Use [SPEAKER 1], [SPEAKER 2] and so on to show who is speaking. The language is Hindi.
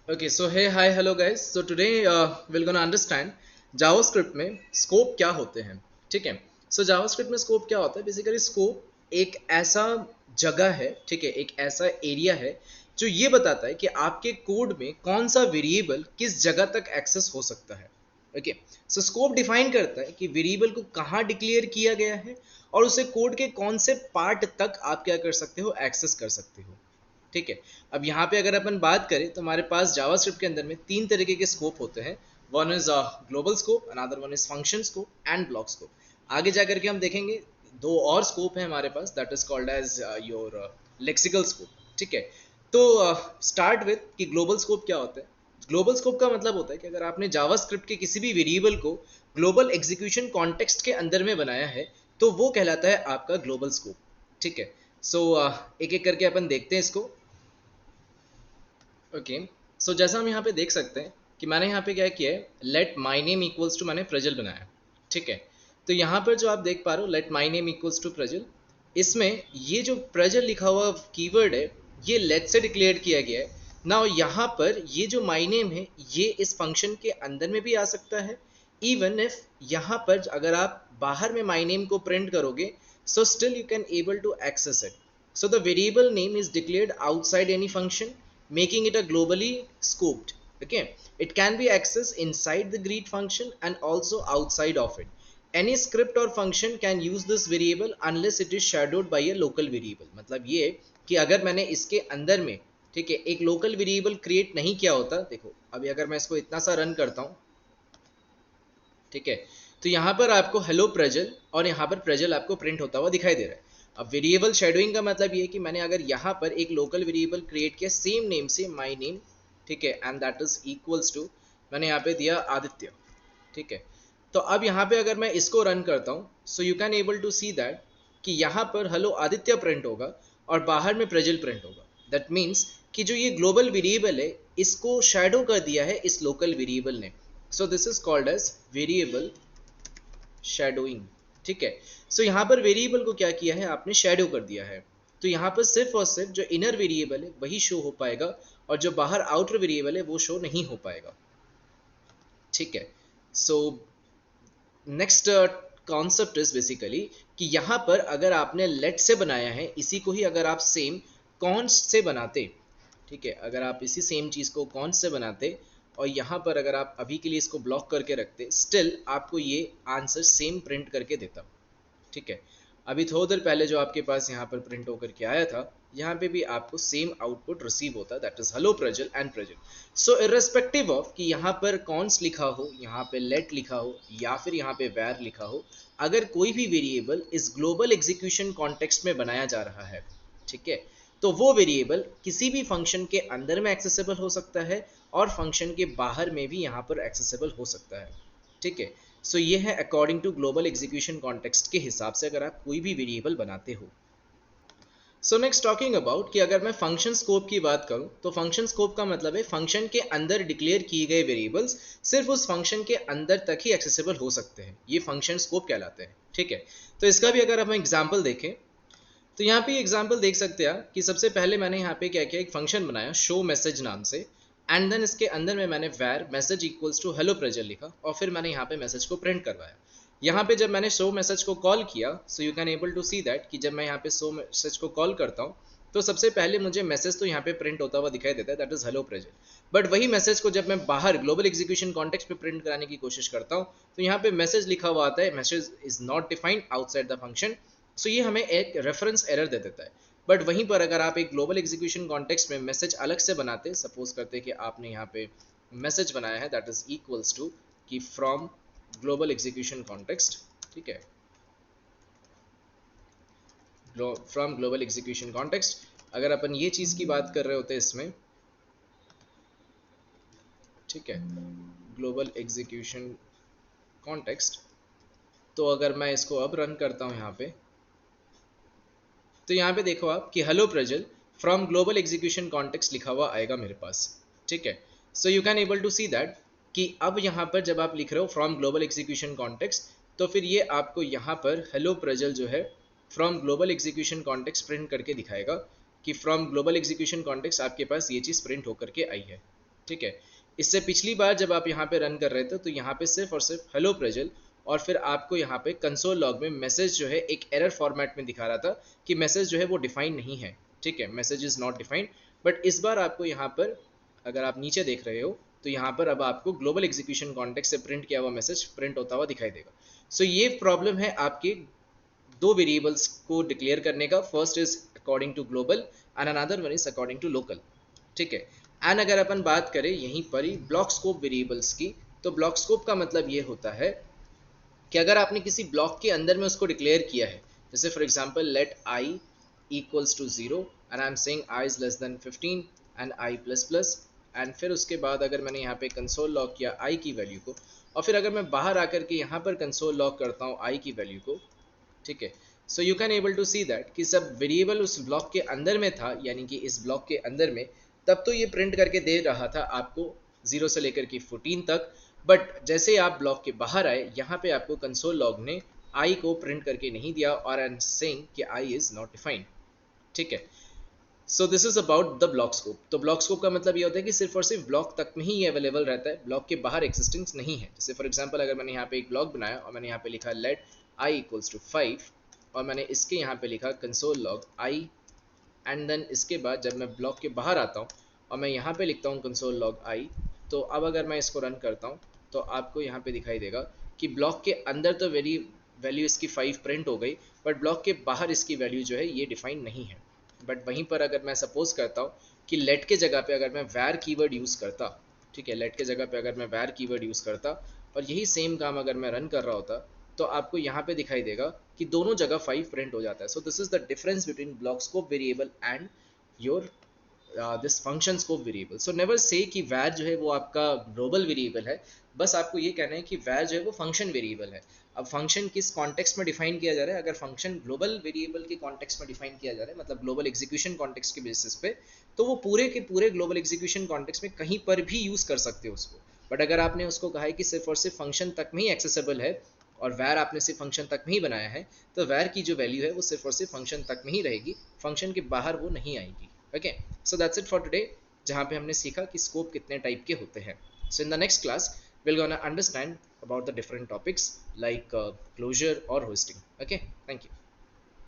[SPEAKER 1] Okay, so hey, hi, hello guys. So today we're gonna understand JavaScript में स्कोप क्या होते हैं. ठीक है. So JavaScript में स्कोप क्या होता है? बेसिकली स्कोप एक ऐसा जगह है, ठीक है, एक ऐसा एरिया है जो ये बताता है कि आपके कोड में कौन सा वेरिएबल किस जगह तक एक्सेस हो सकता है. ओके, सो स्कोप डिफाइन करता है कि वेरिएबल को कहाँ डिक्लेयर किया गया है और उसे कोड के कौन से पार्ट तक आप क्या कर सकते हो, एक्सेस कर सकते हो. ठीक है. अब यहाँ पे अगर अपन बात करें तो हमारे पास जावास्क्रिप्ट के अंदर में तीन तरीके के स्कोप होते हैं. One is global scope, another one is function scope and block scope. आगे जाकर के हम देखेंगे दो और स्कोप है हमारे पास, that is called as your lexical scope. ठीक है. तो स्टार्ट विथ कि ग्लोबल स्कोप क्या होता है. ग्लोबल स्कोप का मतलब होता है कि अगर आपने जावास्क्रिप्ट के किसी भी वेरिएबल को ग्लोबल एग्जीक्यूशन कॉन्टेक्स्ट के अंदर में बनाया है तो वो कहलाता है आपका ग्लोबल स्कोप. ठीक है. सो एक एक करके अपन देखते हैं इसको. ओके, सो जैसा हम यहाँ पे देख सकते हैं कि मैंने यहाँ पे क्या किया है, let my name equals to मैंने प्रजल बनाया. ठीक है. तो यहाँ पर जो आप देख पा रहे हो let my name equals to Prajal, इसमें ये जो प्रजल लिखा हुआ कीवर्ड है ये लेट से डिक्लेयर किया गया है. ना यहाँ पर ये जो माई नेम है ये इस फंक्शन के अंदर में भी आ सकता है. इवन इफ यहाँ पर अगर आप बाहर में माई नेम को प्रिंट करोगे so still you can able to access it. So the variable name is declared outside any function, making it a globally scoped. Okay, it can be accessed inside the greet function and also outside of it. Any script or function can use this variable unless it is shadowed by a local variable. मतलब ये कि अगर मैंने इसके अंदर में, ठीक है, एक लोकल वेरिएबल क्रिएट नहीं किया होता. देखो अभी अगर मैं इसको इतना सा रन करता हूँ, ठीक है, तो यहाँ पर आपको हेलो प्रजल और यहाँ पर प्रजल आपको प्रिंट होता हुआ दिखाई दे रहा है. अब वेरिएबल शेडोइंग का मतलब ये है कि मैंने अगर यहाँ पर एक लोकल वेरिएबल क्रिएट किया सेम नेम से माय नेम, ठीक है, and that is equals to, मैंने यहाँ पे दिया आदित्य. ठीक है. तो अब यहाँ पे अगर मैं इसको रन करता हूँ so you can able to see that कि यहाँ पर हेलो आदित्य प्रिंट होगा और बाहर में प्रजल प्रिंट होगा. दैट मीन्स कि जो ये ग्लोबल वेरिएबल है इसको शेडो कर दिया है इस लोकल वेरिएबल ने. So this is called as variable shadowing. ठीक है. सो यहाँ पर वेरिएबल को क्या किया है, आपने शेडो कर दिया है. तो यहाँ पर सिर्फ और सिर्फ जो इनर वेरिएबल है वही शो हो पाएगा और जो बाहर आउटर वेरिएबल है वो शो नहीं हो पाएगा. ठीक है. So next concept is basically कि यहाँ पर अगर आपने लेट से बनाया है इसी को ही अगर आप सेम कॉन्स्ट से बनाते, ठीक है, अगर आप इसी सेम चीज़ को कॉन्स्ट से बनाते और यहाँ पर अगर आप अभी के लिए इसको ब्लॉक करके रखते स्टिल आपको ये आंसर सेम प्रिंट करके देता. ठीक है. अभी थोड़ी देर पहले जो आपके पास यहाँ पर प्रिंट होकर के आया था यहाँ पे भी आपको सेम आउटपुट रिसीव होता, that is hello Prajal and Prajal. So irrespective of कि यहाँ पर कॉन्स लिखा हो, यहाँ पे लेट लिखा हो या फिर यहाँ पे वैर लिखा हो, अगर कोई भी वेरिएबल इस ग्लोबल एग्जीक्यूशन कॉन्टेक्स्ट में बनाया जा रहा है, ठीक है, तो वो वेरिएबल किसी भी फंक्शन के अंदर में एक्सेसिबल हो सकता है और फंक्शन के बाहर में भी यहाँ पर एक्सेसिबल हो सकता है. ठीक है. सो ये है according to global execution context के हिसाब से अगर आप कोई भी वेरिएबल बनाते हो. सो नेक्स्ट टॉकिंग अबाउट कि अगर मैं फंक्शन स्कोप की बात करूं तो फंक्शन स्कोप का मतलब है फंक्शन के अंदर डिक्लेयर किए गए वेरिएबल्स सिर्फ उस फंक्शन के अंदर तक ही एक्सेसिबल हो सकते हैं. ये फंक्शन स्कोप कहलाते हैं. ठीक है. तो इसका भी अगर हम एग्जाम्पल देखें तो यहाँ पे एग्जाम्पल देख सकते हैं कि सबसे पहले मैंने यहाँ पे क्या किया, एक फंक्शन बनाया शो मैसेज नाम से एंड देन इसके अंदर में मैंने वैर message equals to hello Prajal लिखा और फिर मैंने यहाँ पे मैसेज को प्रिंट करवाया. यहाँ पे जब मैंने शो मैसेज को कॉल किया so you can able to see that कि जब मैं यहाँ पे शो मैसेज को कॉल करता हूँ तो सबसे पहले मुझे मैसेज तो यहाँ पे प्रिंट होता हुआ दिखाई देता है, that is hello Prajal. But वही मैसेज को जब मैं बाहर ग्लोबल एग्जीक्यूशन कॉन्टेक्स्ट पे प्रिंट कराने की कोशिश करता हूँ तो यहाँ पे मैसेज लिखा हुआ आता है message is not defined outside the function. So ये हमें एक रेफरेंस एरर दे देता है. बट वहीं पर अगर आप एक ग्लोबल एग्जीक्यूशन कॉन्टेक्स्ट में मैसेज अलग से बनाते, सपोज करते कि आपने यहाँ पे मैसेज बनाया है दैट इज इक्वल्स टू कि फ्रॉम ग्लोबल एग्जीक्यूशन कॉन्टेक्स्ट, ठीक है, फ्रॉम ग्लोबल एग्जीक्यूशन कॉन्टेक्स्ट, अगर अपन ये चीज की बात कर रहे होते इसमें, ठीक है, ग्लोबल एग्जीक्यूशन कॉन्टेक्स्ट, तो अगर मैं इसको अब रन करता हूँ यहाँ पे तो यहाँ पे देखो आप कि hello Prajal from global execution context लिखा हुआ आएगा मेरे पास. ठीक है. So you can able to see that कि अब यहाँ पर जब आप लिख रहे हो फ्रॉम ग्लोबल एग्जीक्यूशन कॉन्टेक्स्ट तो फिर ये आपको यहाँ पर हेलो प्रजल जो है from global execution context print करके दिखाएगा कि फ्रॉम ग्लोबल एग्जीक्यूशन कॉन्टेक्स्ट आपके पास ये चीज़ प्रिंट होकर के आई है. ठीक है। इससे पिछली बार जब आप यहाँ पे रन कर रहे थे तो यहाँ पे सिर्फ और सिर्फ हेलो प्रजल, और फिर आपको यहाँ पे कंसोल लॉग में मैसेज जो है एक एरर फॉर्मेट में दिखा रहा था कि मैसेज जो है वो डिफाइन नहीं है। ठीक है, message is not defined. But इस बार आपको यहाँ पर अगर आप नीचे देख रहे हो तो यहाँ पर अब आपको ग्लोबल एग्जीक्यूशन कॉन्टेक्स्ट से प्रिंट किया हुआ मैसेज प्रिंट होता हुआ दिखाई देगा। सो ये प्रॉब्लम है आपके दो वेरिएबल्स को डिक्लेयर करने का। First is according to global and another one is according to local. ठीक है। एंड अगर अपन बात करें यहीं पर ही ब्लॉक स्कोप वेरिएबल्स की, तो ब्लॉक स्कोप का मतलब ये होता है कि अगर आपने किसी ब्लॉक के अंदर में उसको डिक्लेयर किया है, जैसे for example let I equals to 0 and I am saying I is less than 15 and I plus plus, and फिर उसके बाद अगर मैंने यहाँ पे कंसोल लॉग किया आई की वैल्यू को, और फिर अगर मैं बाहर आकर के यहाँ पर कंसोल लॉग करता हूँ आई की वैल्यू को, ठीक है। So you can able to see that कि सब वेरिएबल उस ब्लॉक के अंदर में था, यानी कि इस ब्लॉक के अंदर में, तब तो ये प्रिंट करके दे रहा था आपको 0 से लेकर के 14 तक। बट जैसे आप ब्लॉक के बाहर आए, यहाँ पे आपको कंसोल लॉग ने आई को प्रिंट करके नहीं दिया और आई एम सेइंग कि आई इज नॉट डिफाइंड। ठीक है। सो this is about the block scope. तो ब्लॉक स्कोप का मतलब ये होता है कि सिर्फ और सिर्फ ब्लॉक तक में ही ये अवेलेबल रहता है, ब्लॉक के बाहर एक्सिस्टेंस नहीं है। जैसे फॉर एग्जांपल अगर मैंने यहाँ पे एक ब्लॉक बनाया और मैंने यहाँ पे लिखा लेट आई इक्वल्स टू 5 और मैंने इसके यहाँ पे लिखा console log I, and then इसके बाद जब मैं ब्लॉक के बाहर आता हूँ और मैं यहाँ पे लिखता हूँ कंसोल लॉग आई, तो अब अगर मैं इसको रन करता हूँ तो आपको यहाँ पे दिखाई देगा कि ब्लॉक के अंदर तो वैल्यू इसकी 5 प्रिंट हो गई, बट ब्लॉक के बाहर इसकी वैल्यू जो है ये डिफाइन नहीं है। बट वहीं पर अगर मैं सपोज करता हूँ कि लेट के जगह पे अगर मैं वैर कीवर्ड यूज़ करता, ठीक है, लेट के जगह पे अगर मैं वैर कीवर्ड यूज़ करता और यही सेम काम अगर मैं रन कर रहा होता, तो आपको यहाँ पे दिखाई देगा कि दोनों जगह 5 प्रिंट हो जाता है। सो this is the difference between block scope variable and your this function scope variable. So never say कि वैर जो है वो आपका ग्लोबल वेरिएबल है, बस आपको ये कहना है कि वैर जो है वो फंक्शन वेरिएबल है। अब फंक्शन किस कॉन्टेक्स्ट में डिफाइन किया जा रहा है, अगर फंक्शन ग्लोबल वेरिएबल के कॉन्टेक्स्ट में डिफाइन किया जा रहा है, मतलब ग्लोबल एग्जीक्यूशन कॉन्टेक्स्ट के बेसिस पे, तो वो पूरे के पूरे ग्लोबल एग्जीक्यूशन कॉन्टेक्स्ट में कहीं पर भी यूज कर सकते हो उसको। बट अगर आपने उसको कहा है कि सिर्फ और सिर्फ फंक्शन तक में ही एक्सेसिबल है और वैर आपने सिर्फ फंक्शन तक में ही बनाया है, तो वैर की जो वैल्यू है वो सिर्फ और सिर्फ फंक्शन तक में ही रहेगी, फंक्शन के बाहर वो नहीं आएगी। Okay, so that's it for today, जहाँ पे हमने सीखा कि स्कोप कितने टाइप के होते हैं। So in the next class we're gonna understand about the different topics like closure or hosting. Okay, thank you.